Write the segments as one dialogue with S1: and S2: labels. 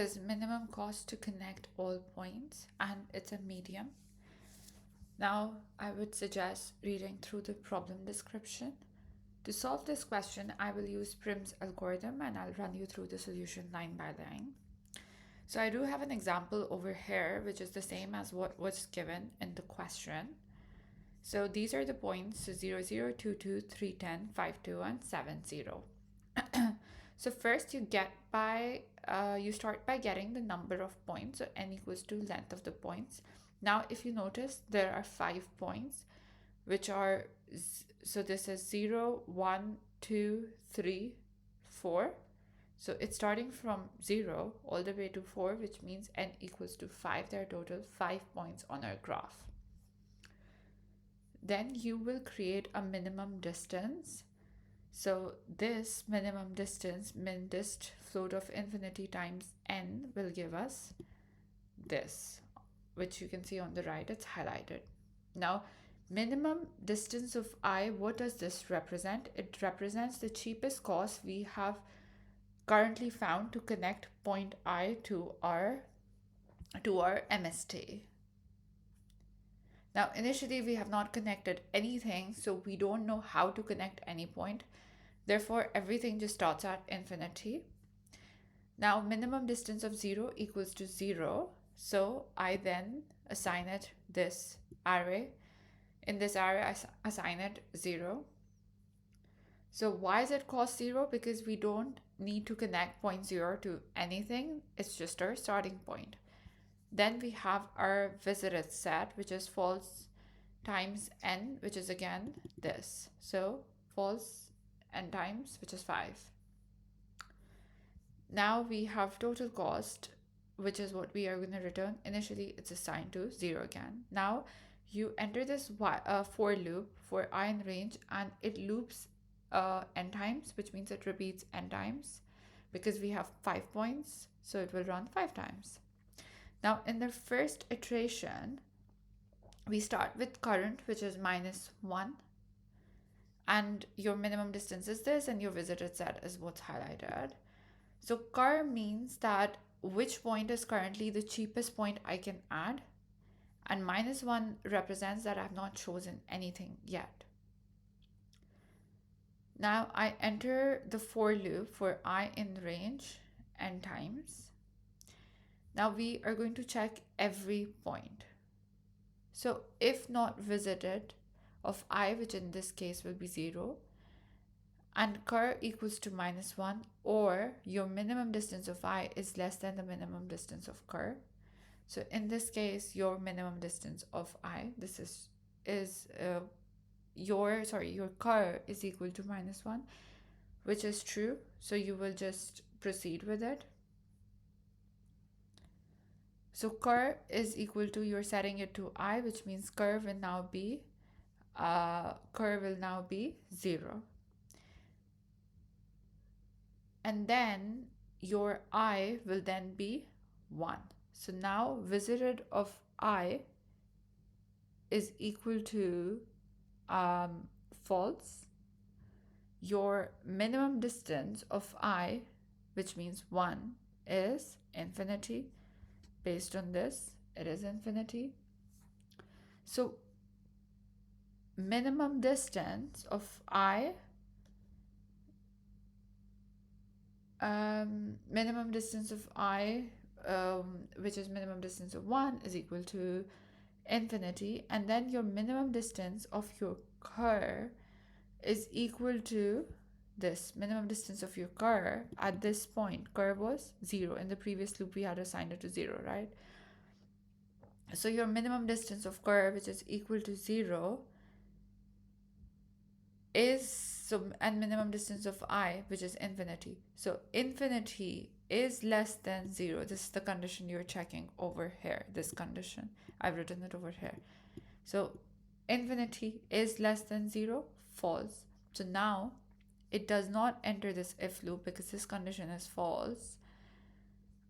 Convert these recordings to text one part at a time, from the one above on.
S1: says minimum cost to connect all points, and it's a medium. Now, I would suggest reading through the problem description. To solve this question, I will use Prim's algorithm and I'll run you through the solution line by line. So I do have an example over here, which is the same as what was given in the question. So these are the points, so 0, 0, 2, 2, 3, 10, 5, 2, and 7, 0. So first you start by getting the number of points, so n equals to length of the points. Now, if you notice, there are 5 points, which are, so this is 0, 1, 2, 3, 4. So it's starting from 0 all the way to 4, which means n equals to 5. There are total 5 points on our graph. Then you will create a minimum distance. So this minimum distance, min dist float of infinity times n, will give us this, which you can see on the right, it's highlighted. Now, minimum distance of I, what does this represent? It represents the cheapest cost we have currently found to connect point I to our MST. Now, initially we have not connected anything, so we don't know how to connect any point. Therefore, everything just starts at infinity. Now, minimum distance of 0 equals to 0. So I then assign it this array. In this array, I assign it 0. So why is it cost 0? Because we don't need to connect point 0 to anything. It's just our starting point. Then we have our visited set, which is false times n, which is again this. So false n times, which is 5. Now we have total cost, which is what we are going to return. Initially, it's assigned to 0 again. Now you enter this for loop for I in range, and it loops n times, which means it repeats n times because we have 5 points, so it will run 5 times. Now in the first iteration, we start with current, which is -1, and your minimum distance is this, and your visited set is what's highlighted. So cur means that which point is currently the cheapest point I can add, and -1 represents that I have not chosen anything yet. Now I enter the for loop for I in range n times. Now we are going to check every point. So if not visited of I, which in this case will be 0, and cur equals to -1, or your minimum distance of I is less than the minimum distance of cur. So in this case, your minimum distance of I, this is your cur is equal to -1, which is true. So you will just proceed with it. So cur is equal to, you're setting it to I, which means cur will now be 0. And then your I will then be 1. So now visited of I is equal to false. Your minimum distance of I, which means 1, is infinity. Based on this, it is infinity. So minimum distance of I, which is minimum distance of 1, is equal to infinity. And then your minimum distance of your cur is equal to this. Minimum distance of your cur at this point, cur was 0. In the previous loop, we had assigned it to 0, right? So your minimum distance of cur, which is equal to 0, and minimum distance of I, which is infinity. So infinity is less than 0. This is the condition you're checking over here. This condition, I've written it over here. So infinity is less than 0, false. So now it does not enter this if loop because this condition is false.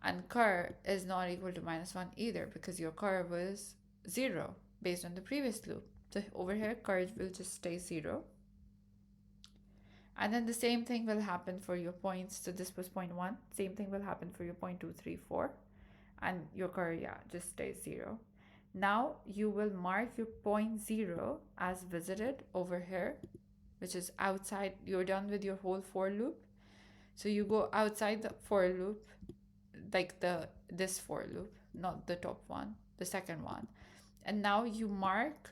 S1: And cur is not equal to -1 either because your cur was 0 based on the previous loop. So over here, cur will just stay 0. And then the same thing will happen for your points. So this was point 1. Same thing will happen for your point 2, 3, 4. And your curve, yeah, just stays 0. Now you will mark your point 0 as visited over here, which is outside. You're done with your whole for loop. So you go outside the for loop, like this for loop, not the top one, the second one. And now you mark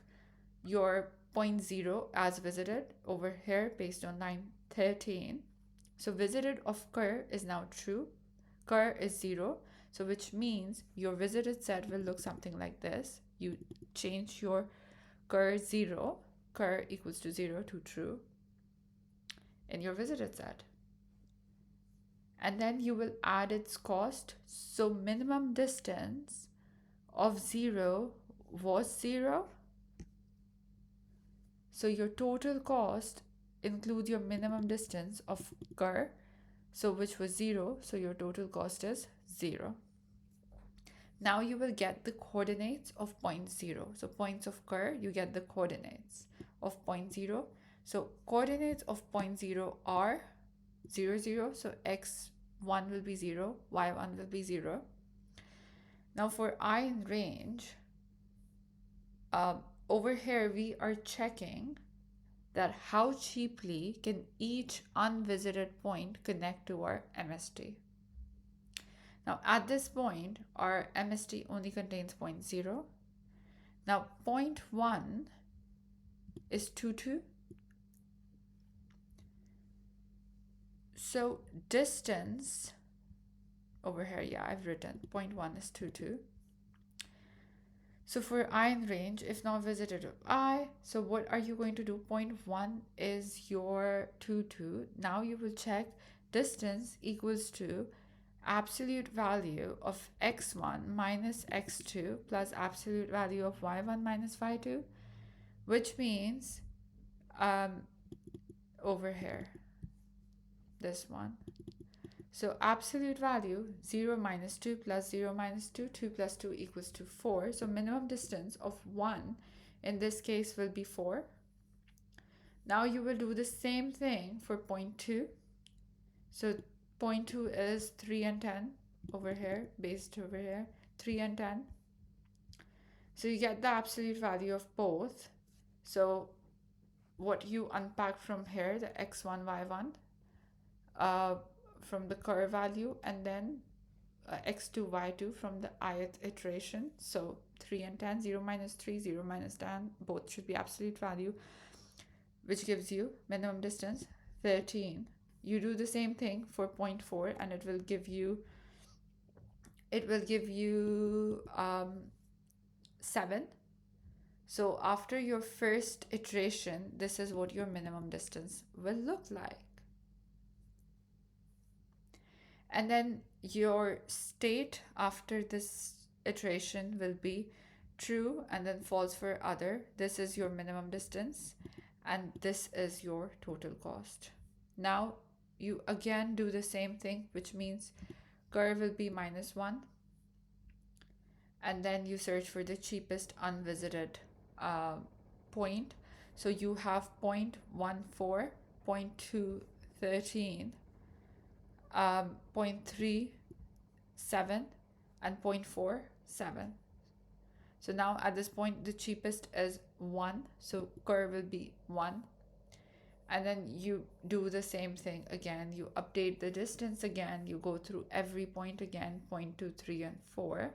S1: your point 0 as visited over here based on line 13. So visited of cur is now true. Cur is 0. So which means your visited set will look something like this. You change your cur 0, cur equals to 0 to true in your visited set. And then you will add its cost. So minimum distance of 0 was 0. So your total cost includes your minimum distance of cur, so which was 0. So your total cost is 0. Now you will get the coordinates of point 0. So points of cur, you get the coordinates of point 0. So coordinates of point 0 are 0, 0. So x1 will be 0, y1 will be 0. Now for I in range, over here we are checking that how cheaply can each unvisited point connect to our MST. Now at this point, our MST only contains point 0. Now point 1 is 2, 2. So distance over here, yeah, I've written point 1 is 2, 2. So for I in range, if not visited of I, so what are you going to do? Point 1 is your 2, 2. Now you will check distance equals to absolute value of x1 minus x2 plus absolute value of y1 minus y2, which means over here, this one. So absolute value 0 minus 2 plus 0 minus 2, 2 plus 2 equals to 4. So minimum distance of 1 in this case will be 4. Now you will do the same thing for point 2. So point 2 is 3 and 10 over here, based over here, 3 and 10. So you get the absolute value of both. So what you unpack from here, the x1, y1, from the curve value, and then x2, y2 from the ith iteration. So 3 and 10, 0 minus 3, 0 minus 10, both should be absolute value, which gives you minimum distance 13. You do the same thing for point 4 and it will give you 7. So after your first iteration, this is what your minimum distance will look like. And then your state after this iteration will be true and then false for other. This is your minimum distance and this is your total cost. Now you again do the same thing, which means curve will be -1. And then you search for the cheapest unvisited point. So you have 0.14, 0.213, 0.37 and 0.47. So now at this point the cheapest is 1, so curve will be 1. And then you do the same thing again, you update the distance again, you go through every point again, 0.2, 3 and 4.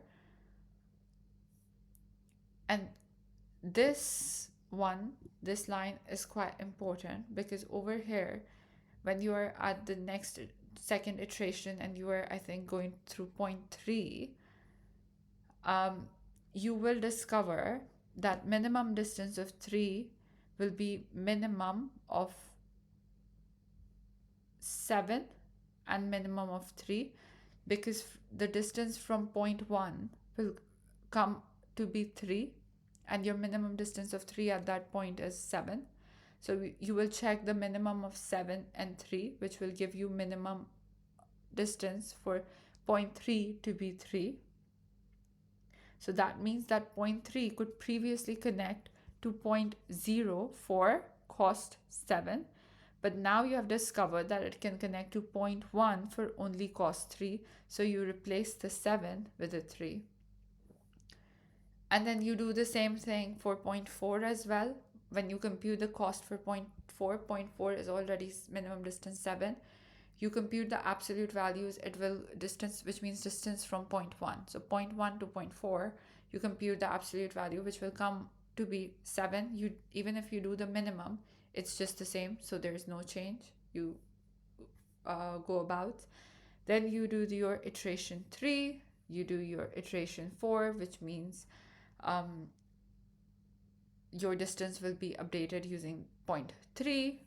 S1: And this line is quite important because over here when you are at the second iteration and you are, I think, going through point 3, you will discover that minimum distance of 3 will be minimum of 7 and minimum of 3, because the distance from point 1 will come to be 3 and your minimum distance of 3 at that point is 7. So you will check the minimum of 7 and 3, which will give you minimum distance for point 3 to be 3. So that means that point 3 could previously connect to point 0 for cost 7, But now you have discovered that it can connect to point 1 for only cost 3. So you replace the 7 with a 3. And then you do the same thing for point 4 as well. When you compute the cost for point 4 is already minimum distance 7. You compute the absolute values, it will distance, which means distance from point 1. So point 1 to point 4, you compute the absolute value, which will come to be 7. You, even if you do the minimum, it's just the same, so there is no change. You go about. Then you do your iteration 3, you do your iteration 4, which means your distance will be updated using point 3.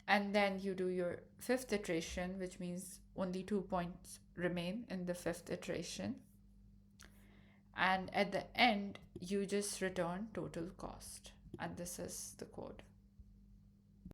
S1: And then you do your fifth iteration, which means only 2 points remain in the fifth iteration. And at the end, you just return total cost. And this is the code.